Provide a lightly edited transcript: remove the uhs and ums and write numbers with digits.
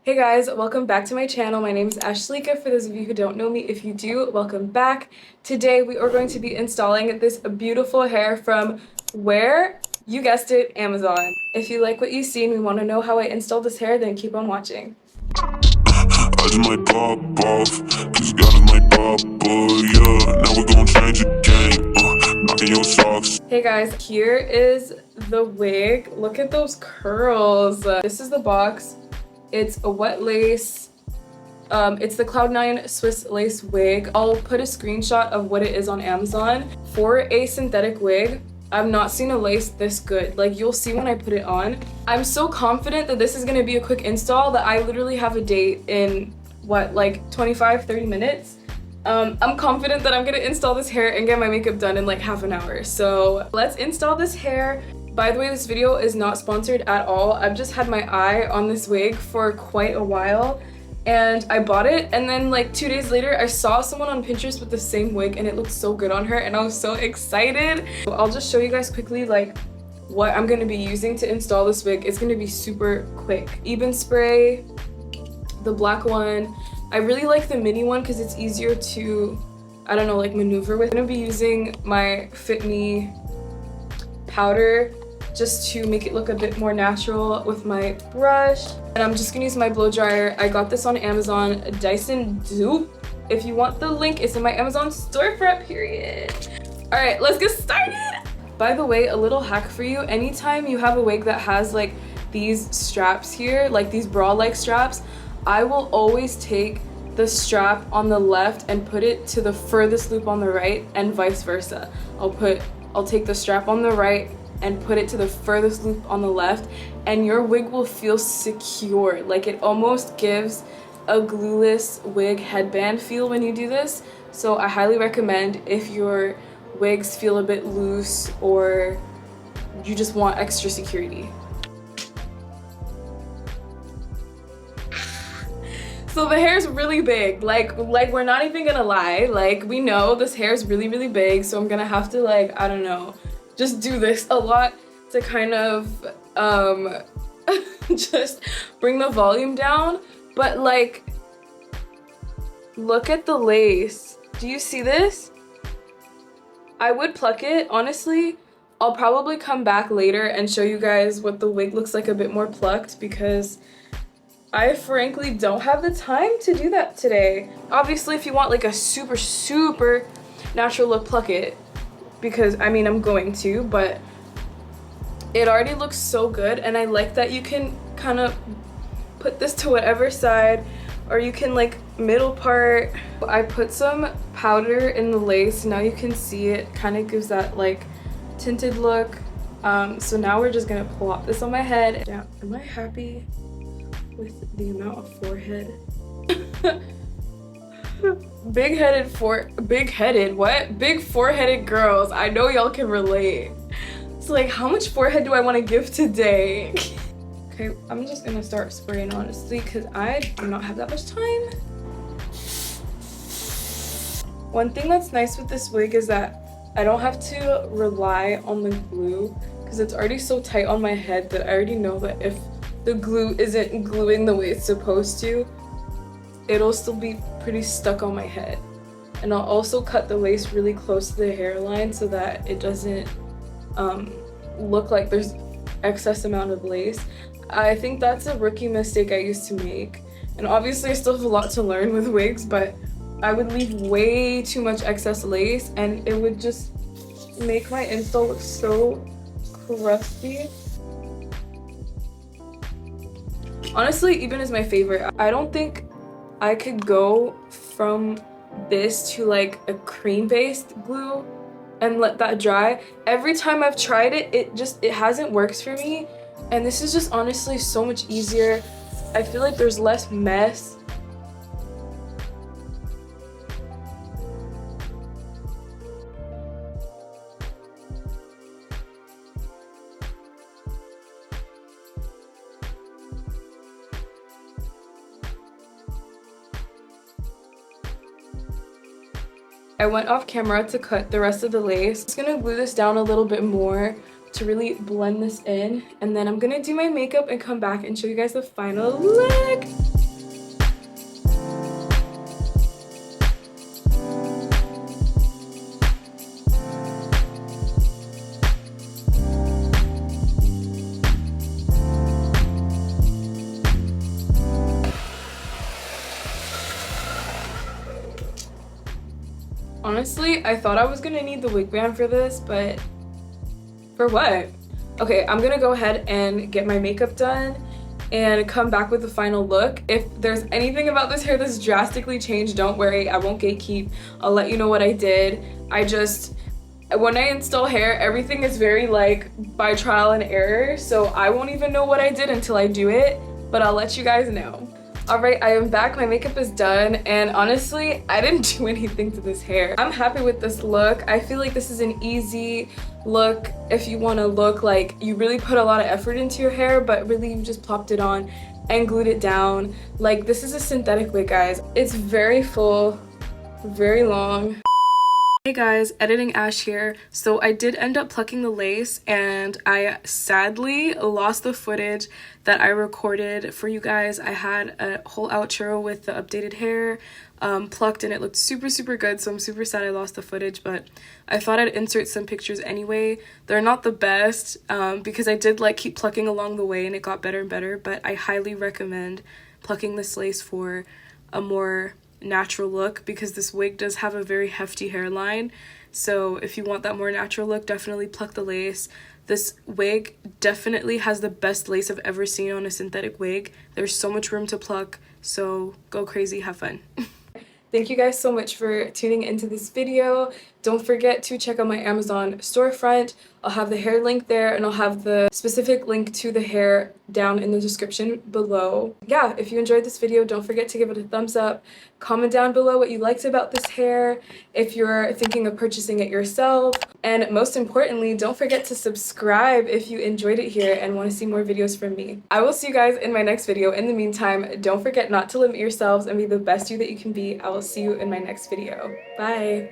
Hey guys, welcome back to my channel. My name is Ashleica. For those of you who don't know me, if you do, welcome back. Today we are going to be installing this beautiful hair from where? You guessed it, Amazon. If you like what you see and we want to know how I installed this hair, then keep on watching. I just might pop off, cause God is my papa, yeah. Now we're gonna change the game, knocking your socks. Hey guys, here is the wig. Look at those curls. This is the box. It's a wet lace. It's the Cloud9 Swiss lace wig. I'll put a screenshot of what it is on Amazon. For a synthetic wig, I've not seen a lace this good. Like, you'll see when I put it on. I'm so confident that this is gonna be a quick install that I literally have a date in, what, like 25-30 minutes? I'm confident that I'm gonna install this hair and get my makeup done in like half an hour. So let's install this hair. By the way, this video is not sponsored at all. I've just had my eye on this wig for quite a while and I bought it, and then like 2 days later I saw someone on Pinterest with the same wig and it looked so good on her and I was so excited. So I'll just show you guys quickly like what I'm gonna be using to install this wig. It's gonna be super quick. Ebin spray, the black one. I really like the mini one because it's easier to, I don't know, like maneuver with. I'm gonna be using my Fit Me powder just to make it look a bit more natural with my brush. And I'm just gonna use my blow dryer. I got this on Amazon, Dyson dupe. If you want the link, it's in my Amazon storefront, period. All right, let's get started. By the way, a little hack for you. Anytime you have a wig that has like these straps here, like these bra-like straps, I will always take the strap on the left and put it to the furthest loop on the right and vice versa. I'll take the strap on the right and put it to the furthest loop on the left, and your wig will feel secure. Like, it almost gives a glueless wig headband feel when you do this. So I highly recommend if your wigs feel a bit loose or you just want extra security. So the hair is really big, like we're not even gonna lie, like we know this hair is really big, so I'm gonna have to, like, I don't know, just do this a lot to kind of just bring the volume down. But like, look at the lace. Do you see this? I would pluck it, honestly. I'll probably come back later and show you guys what the wig looks like a bit more plucked, because I frankly don't have the time to do that today. Obviously, if you want like a super natural look, pluck it, because I mean I'm going to, but it already looks so good. And I like that you can kind of put this to whatever side, or you can like middle part. I put some powder in the lace. Now you can see it kind of gives that like tinted look. So now we're just gonna plop this on my head. Yeah, am I happy with the amount of forehead? Big foreheaded girls. I know y'all can relate. It's like, how much forehead do I want to give today? Okay, I'm just gonna start spraying, honestly, because I do not have that much time. One thing that's nice with this wig is that I don't have to rely on the glue, because it's already so tight on my head that I already know that if the glue isn't gluing the way it's supposed to, it'll still be pretty stuck on my head. And I'll also cut the lace really close to the hairline so that it doesn't look like there's excess amount of lace. I think that's a rookie mistake I used to make. And obviously I still have a lot to learn with wigs, but I would leave way too much excess lace and it would just make my install look so crusty. Honestly, Ebin is my favorite. I don't think I could go from this to like a cream-based glue and let that dry. Every time I've tried it, it hasn't worked for me. And this is just honestly so much easier. I feel like there's less mess. I went off camera to cut the rest of the lace. I'm just gonna glue this down a little bit more to really blend this in, and then I'm gonna do my makeup and come back and show you guys the final look. Honestly, I thought I was gonna need the wig band for this, but for what? Okay, I'm gonna go ahead and get my makeup done and come back with the final look. If there's anything about this hair that's drastically changed, don't worry, I won't gatekeep. I'll let you know what I did. When I install hair, everything is very like by trial and error, so I won't even know what I did until I do it, but I'll let you guys know. Alright, I am back, my makeup is done, and honestly, I didn't do anything to this hair. I'm happy with this look. I feel like this is an easy look if you want to look like you really put a lot of effort into your hair, but really you just plopped it on and glued it down. Like, this is a synthetic wig, guys. It's very full, very long. Hey guys, editing Ash here. So I did end up plucking the lace and I sadly lost the footage that I recorded for you guys. I had a whole outro with the updated hair plucked and it looked super good, so I'm super sad I lost the footage, but I thought I'd insert some pictures anyway. They're not the best because I did like keep plucking along the way and it got better and better, but I highly recommend plucking this lace for a more natural look because this wig does have a very hefty hairline. So if you want that more natural look, definitely pluck the lace. This wig definitely has the best lace I've ever seen on a synthetic wig. There's so much room to pluck, so go crazy, have fun. Thank you guys so much for tuning into this video. Don't forget to check out my Amazon storefront. I'll have the hair link there and I'll have the specific link to the hair down in the description below. Yeah, if you enjoyed this video, don't forget to give it a thumbs up. Comment down below what you liked about this hair, if you're thinking of purchasing it yourself. And most importantly, don't forget to subscribe if you enjoyed it here and want to see more videos from me. I will see you guys in my next video. In the meantime, don't forget not to limit yourselves and be the best you that you can be. I will see you in my next video. Bye!